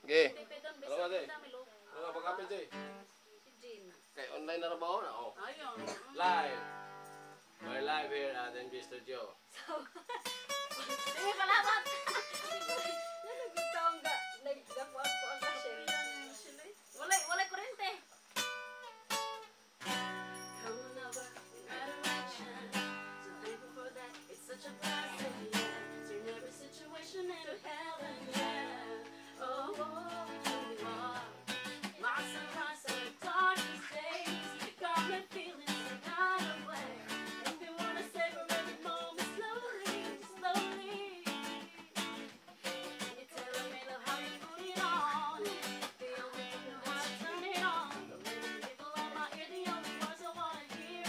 Okay. Tipidan Ano nga, Jay? bisa dami lo. Ano nga pag-apin, Jay? Si Jean. Okay, online na rabaho na, oh. Ayun. Live. We're live here at MJ Studio. Sige, salamat. Nagkitaon ka. Nagdapuan ko ang kashin. Walay kurente. Such a blessing, yeah. Turn every situation into heaven, yeah. Oh, truly are. My sunrise and the darkest days got me feeling some kind of way. If you wanna savor every moment slowly, slowly. You're telling me love how you put it on. The only thing know how to turn it on. The little people on my ear, the only words I wanna hear.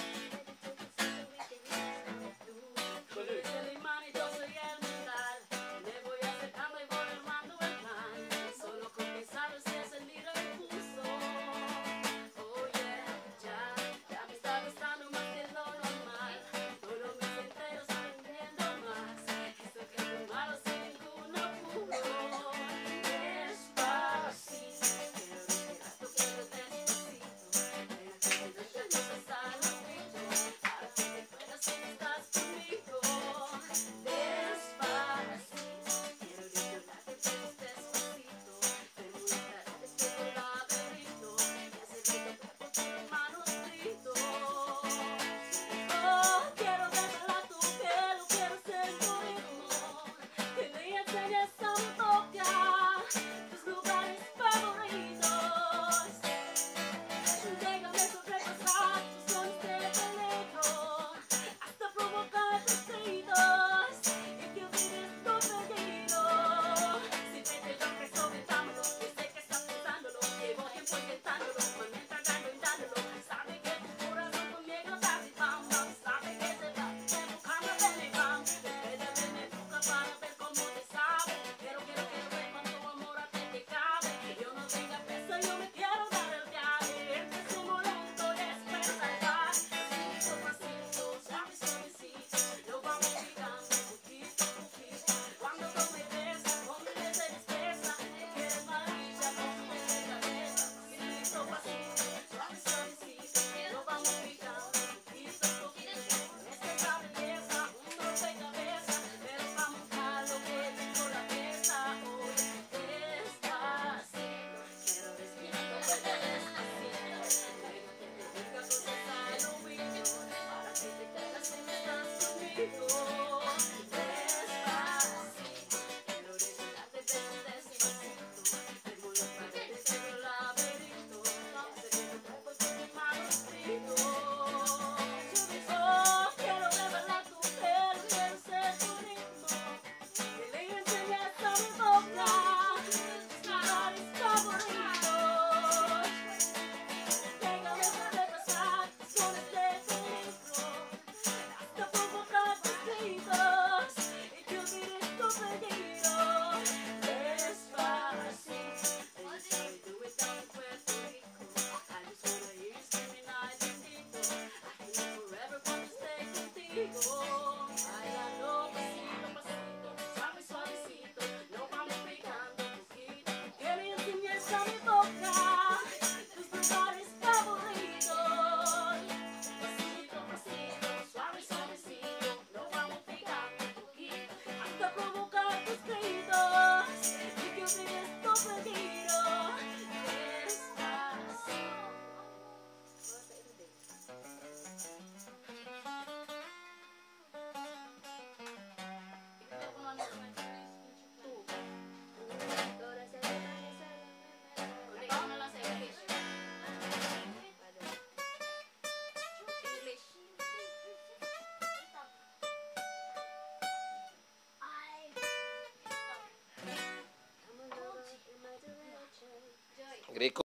Greco.